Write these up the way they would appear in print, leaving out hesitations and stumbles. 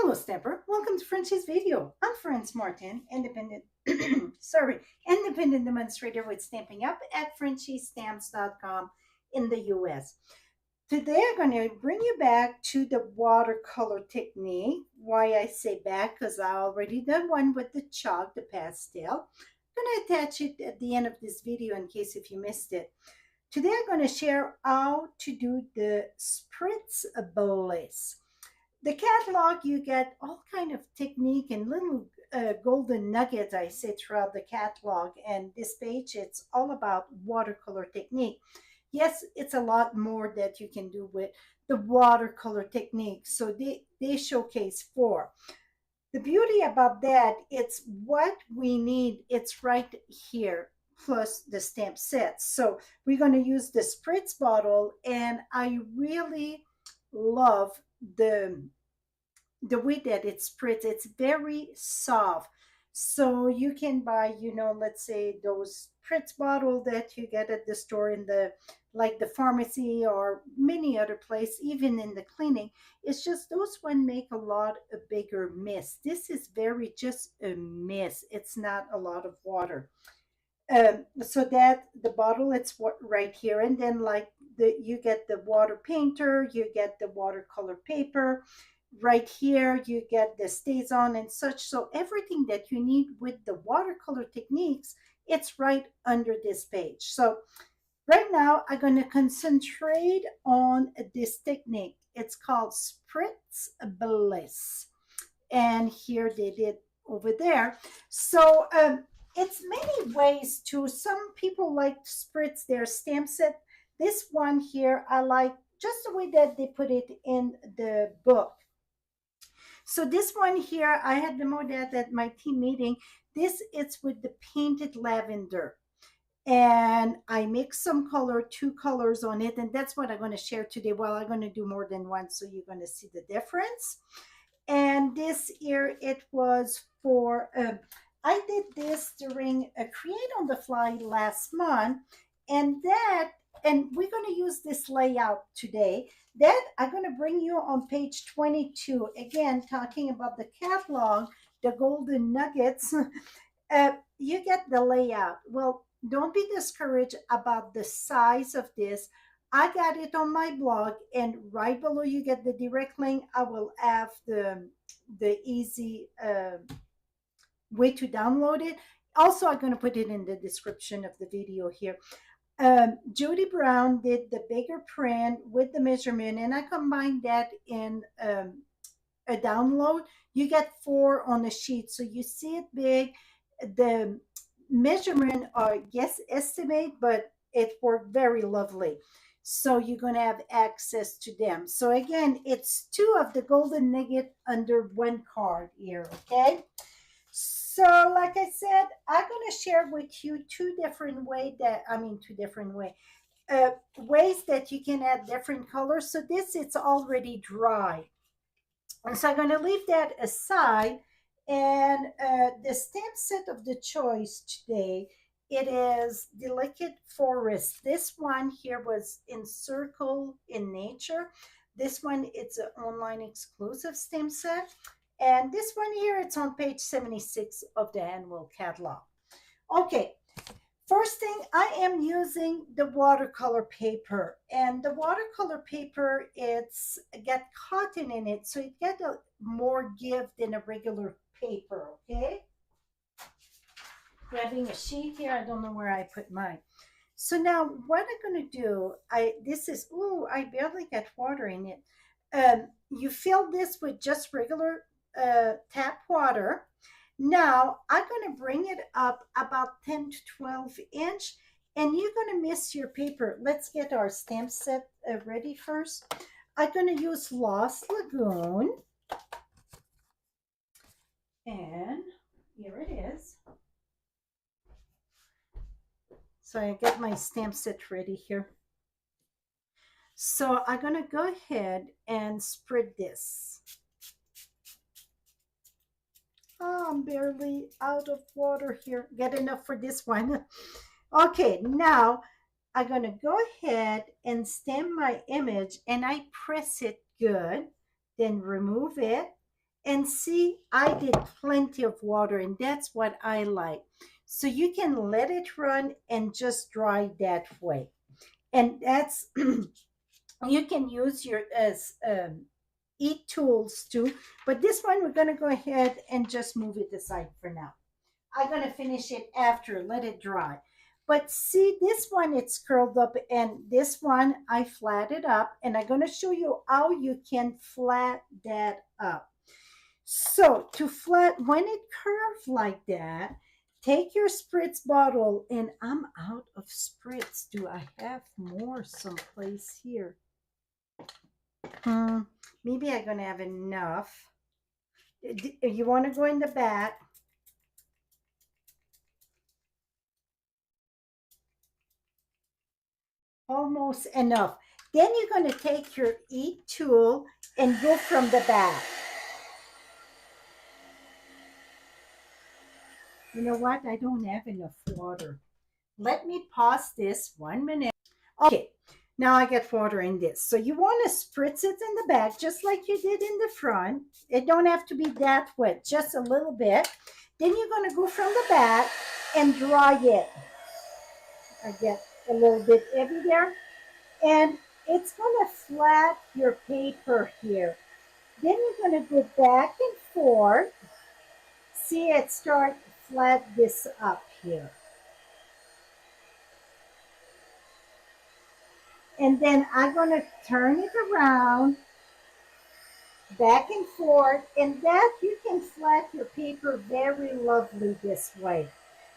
Hello Stamper, welcome to Frenchie's video. I'm Franz Martin, independent independent demonstrator with Stamping Up at frenchiestamps.com in the US. Today I'm going to bring you back to the watercolor technique. Why I say back, because I already done one with the chalk, the pastel. I'm going to attach it at the end of this video in case if you missed it. Today I'm going to share how to do the Spritz Bliss. The catalog, you get all kind of technique and little golden nuggets I say throughout the catalog. And this page, it's all about watercolor technique. Yes, it's a lot more that you can do with the watercolor technique. So they showcase four. The beauty about that, it's what we need. It's right here, plus the stamp sets. So we're going to use the Spritz bottle, and I really love the way that it's spritz. It's very soft, so you can buy, let's say those spritz bottle that you get at the store in the like the pharmacy or many other place, even in the cleaning. It's just those one make a lot a bigger mist. This is very just a mist. It's not a lot of water. So that the bottle, it's what right here, and then like you get the water painter, you get the watercolor paper. Right here, you get the stays on and such. So everything that you need with the watercolor techniques, it's right under this page. So right now, I'm going to concentrate on this technique. It's called Spritz Bliss. And here they did over there. So it's many ways to, some people like to spritz their stamp set. This one here, I like just the way that they put it in the book. So this one here, I had demoed that at my team meeting. This it's with the painted lavender. And I mix some color, two colors on it. And that's what I'm going to share today. Well, I'm going to do more than one, so you're going to see the difference. And this here, it was for, I did this during a Create on the Fly last month. And we're going to use this layout today. That I'm going to bring you on page 22. Again, talking about the catalog, the golden nuggets. You get the layout. Well, don't be discouraged about the size of this. I got it on my blog, and right below you get the direct link. I will have the easy way to download it. Also, I'm going to put it in the description of the video here. Judy Brown did the bigger print with the measurement, and I combined that in a download. You get 4 on a sheet, so you see it big. The measurement are, yes, estimate, but it worked very lovely. So you're going to have access to them. So again, it's 2 of the golden nugget under one card here, okay? So like I said, I'm going to share with you two different ways that you can add different colors. So this, it's already dry. And so I'm going to leave that aside. And the stamp set of the choice today, it is Delicate Forest. This one here was Encircle in Nature. This one, it's an online exclusive stamp set. And this one here, it's on page 76 of the annual catalog. Okay, first thing, I am using the watercolor paper. And the watercolor paper, it's got cotton in it, so it get a more give than a regular paper, okay? Grabbing a sheet here, I don't know where I put mine. So now what I'm going to do, I barely got water in it. You fill this with just regular tap water. Now I'm going to bring it up about 10 to 12 inch, and you're going to mist your paper. Let's get our stamp set ready first. I'm going to use Lost Lagoon, and here it is. So I get my stamp set ready here. So I'm going to go ahead and spread this. Oh, I'm barely out of water here. Get enough for this one. Okay, now I'm going to go ahead and stamp my image, and I press it good, then remove it. And see, I did plenty of water, and that's what I like. So you can let it run and just dry that way. And that's, you can use your eat tools too. But this one, we're going to go ahead and just move it aside for now. I'm going to finish it after, let it dry. But see, this one, it's curled up, and this one, I flat it up, and I'm going to show you how you can flat that up. So to flat, when it curves like that, take your Spritz bottle, and I'm out of Spritz. Do I have more someplace here? Maybe I'm going to have enough. You want to go in the back? Almost enough. Then you're going to take your eat tool and go from the back. You know what? I don't have enough water. Let me pause this 1 minute. Okay, now I get water in this. So you want to spritz it in the back just like you did in the front. It don't have to be that wet, just a little bit. Then you're going to go from the back and dry it. I get a little bit heavy there. And it's going to flat your paper here. Then you're going to go back and forth. See it start flat this up here. And then I'm going to turn it around, back and forth, and that you can flat your paper very lovely this way.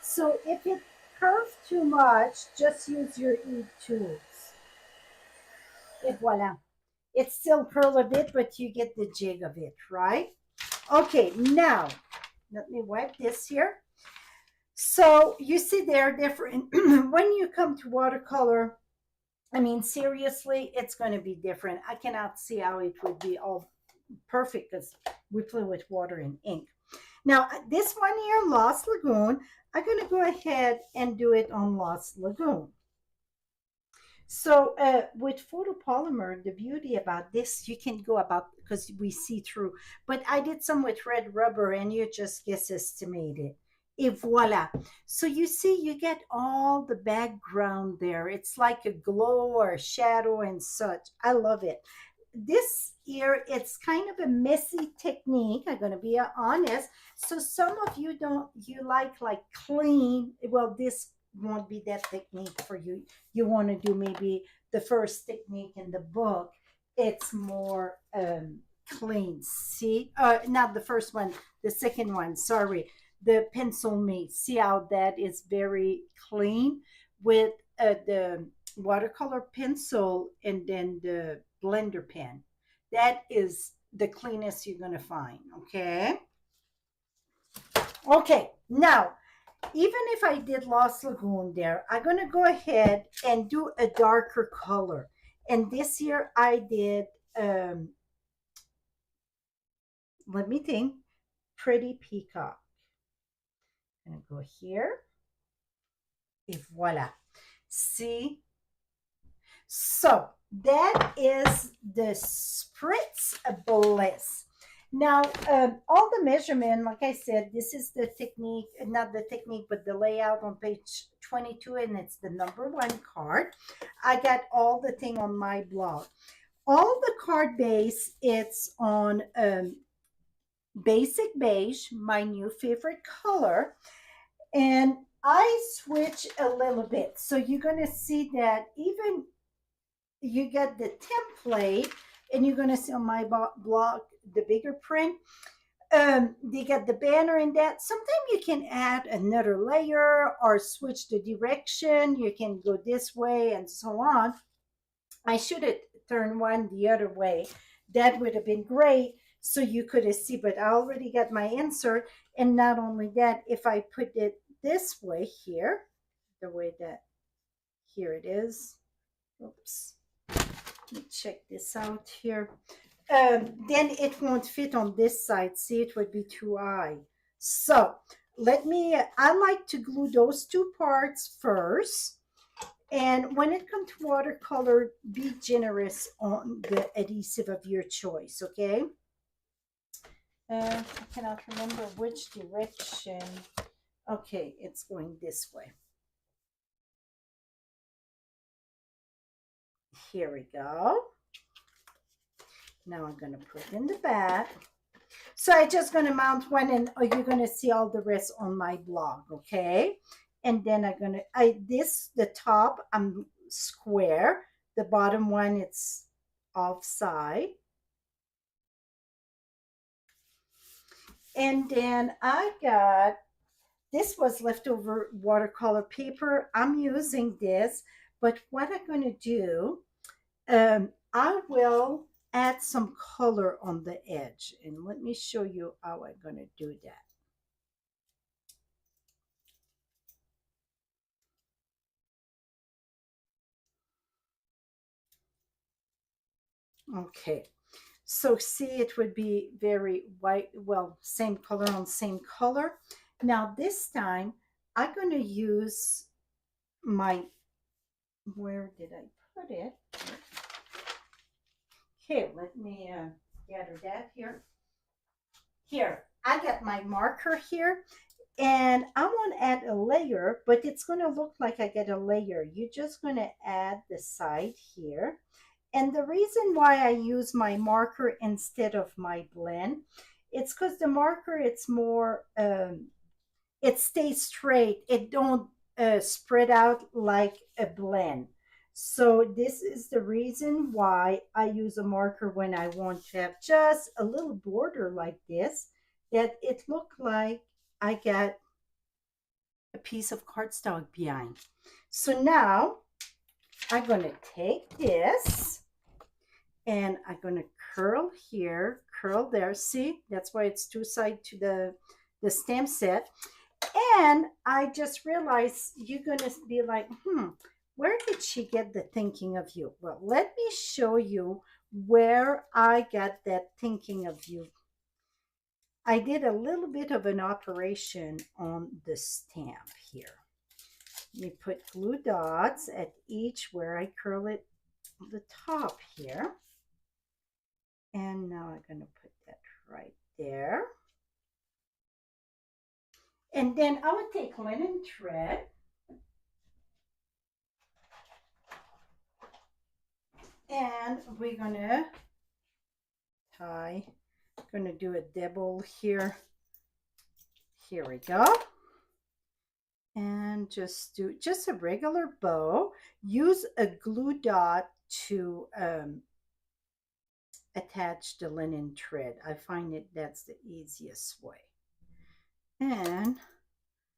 So if it curves too much, just use your eat tools. And voila. It still curls a bit, but you get the jig of it, right? Okay, now, let me wipe this here. So you see they're different. When you come to watercolor, I mean, seriously, it's going to be different. I cannot see how it would be all perfect because we play with water and ink. Now, this one here, Lost Lagoon, I'm going to go ahead and do it on Lost Lagoon. So with photopolymer, the beauty about this, you can go about, because we see through, but I did some with red rubber and you just guess estimate it. Et voila. So you see, you get all the background there. It's like a glow or a shadow and such. I love it. This here, it's kind of a messy technique. I'm going to be honest. So some of you you like clean. Well, this won't be that technique for you. You want to do maybe the first technique in the book. It's more clean. See, not the first one, the second one. Sorry, the pencil me. See how that is very clean with the watercolor pencil and then the blender pen. That is the cleanest you're going to find. Okay. Okay. Now, even if I did Lost Lagoon there, I'm going to go ahead and do a darker color. And this year I did, let me think, Pretty Peacock. I'm going to go here. Et voila. See? So that is the Spritz Bliss. Now, all the measurement, like I said, this is the technique, not the technique, but the layout on page 22, and it's the #1 card. I got all the thing on my blog. All the card base, it's on basic beige, my new favorite color. And I switch a little bit. So you're going to see that even you get the template, and you're going to see on my blog the bigger print. They get the banner in that. Sometimes you can add another layer or switch the direction. You can go this way and so on. I should have turned one the other way. That would have been great, so you could see, but I already got my insert. And not only that, if I put it this way here, the way that here it is. Oops. Let me check this out here. Then it won't fit on this side. See, it would be too high. So I like to glue those two parts first. And when it comes to watercolor, be generous on the adhesive of your choice, okay? I cannot remember which direction. Okay, it's going this way. Here we go. Now I'm going to put in the back. So I'm just going to mount one, and you're going to see all the rest on my blog, okay? And then I'm going to, the top, I'm square. The bottom one, it's offside. And then I got, this was leftover watercolor paper. I'm using this, but what I'm going to do, I will add some color on the edge. And let me show you how I'm going to do that. Okay, so see, it would be very white, well, same color on same color. Now this time I'm going to use my, where did I put it? Okay, let me gather that here. Here, I got my marker here, and I want to add a layer, but it's going to look like I get a layer. You're just going to add the side here. And the reason why I use my marker instead of my blend, it's because the marker, it's more, it stays straight. It don't spread out like a blend. So this is the reason why I use a marker when I want to have just a little border like this, that it look like I got a piece of cardstock behind. So now I'm going to take this and I'm going to curl here, curl there. See, that's why it's two sides to the stamp set. And I just realized you're going to be like, where did she get the thinking of you? Well, let me show you where I got that thinking of you. I did a little bit of an operation on the stamp here. You put glue dots at each where I curl it on the top here. And now I'm going to put that right there. And then I would take linen thread and we're gonna tie, gonna do a double here. Here we go. And just do just a regular bow. Use a glue dot to attach the linen thread. I find it that's the easiest way. And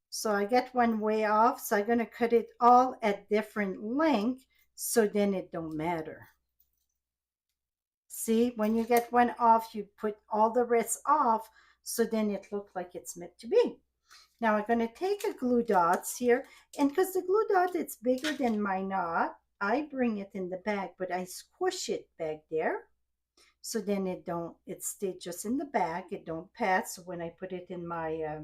so I get one way off, so I'm gonna cut it all at different length so then it don't matter. See, when you get one off, you put all the rest off, so then it looks like it's meant to be. Now I'm going to take a glue dots here, and because the glue dot, it's bigger than my knot, I bring it in the back, but I squish it back there, so then it stays just in the back, it don't pass. So when I put it in my,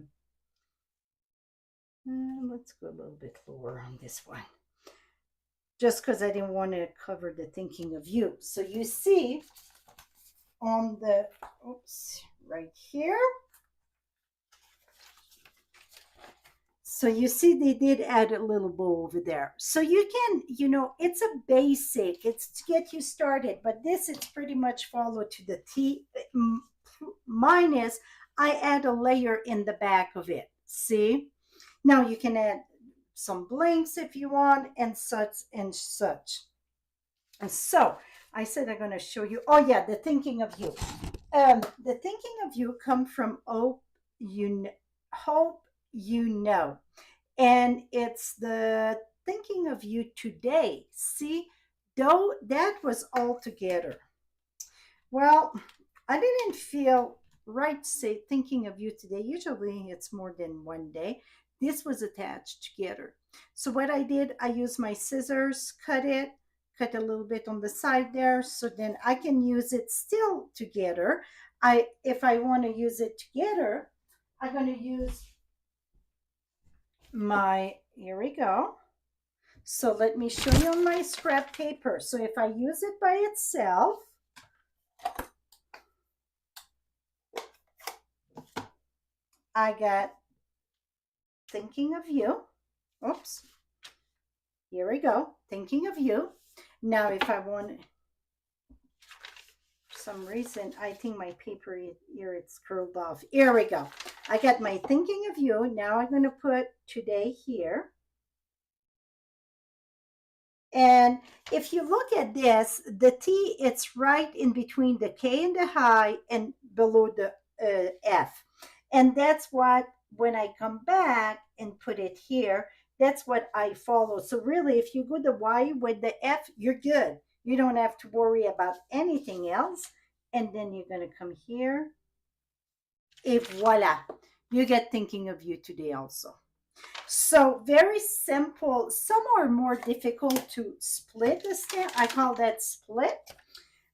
let's go a little bit lower on this one, just because I didn't want to cover the thinking of you. So you see on the, oops, right here. So you see they did add a little bow over there. So you can, it's a basic, it's to get you started, but this it's pretty much followed to the T. Minus, I add a layer in the back of it. See? Now you can add some blinks if you want, and such and such. And so I said I'm going to show you. Oh yeah, the thinking of you. The thinking of you come from hope you know, and it's the thinking of you today. See, though that was all together. Well, I didn't feel right to say thinking of you today. Usually it's more than one day. This was attached together. So what I did, I used my scissors, cut a little bit on the side there, so then I can use it still together. If I want to use it together, I'm going to use my, here we go. So let me show you on my scrap paper. So if I use it by itself, I got thinking of you. Oops. Here we go. Thinking of you. Now, if I want, for some reason, I think my paper here, it's curled off. Here we go. I got my thinking of you. Now I'm going to put today here. And if you look at this, the T, it's right in between the K and the high and below the F. And that's what, when I come back and put it here, that's what I follow. So really, if you go the Y with the F, you're good. You don't have to worry about anything else. And then you're going to come here. Et voila, you get thinking of you today also. So very simple. Some are more difficult to split a stamp. I call that split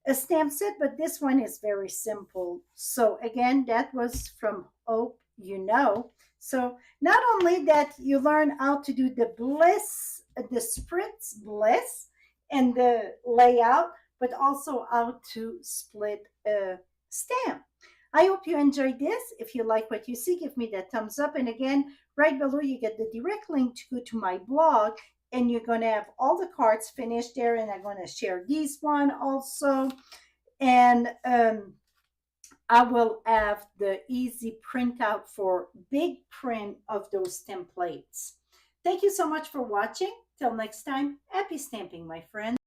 a stamp set, but this one is very simple. So again, that was from Hope You Know. So not only that you learn how to do the Bliss, the Spritz Bliss and the layout, but also how to split a stamp. I hope you enjoyed this. If you like what you see, give me that thumbs up. And again, right below, you get the direct link to go to my blog, and you're going to have all the cards finished there. And I'm going to share these one also. And I will have the easy printout for big print of those templates. Thank you so much for watching. Till next time, happy stamping, my friends.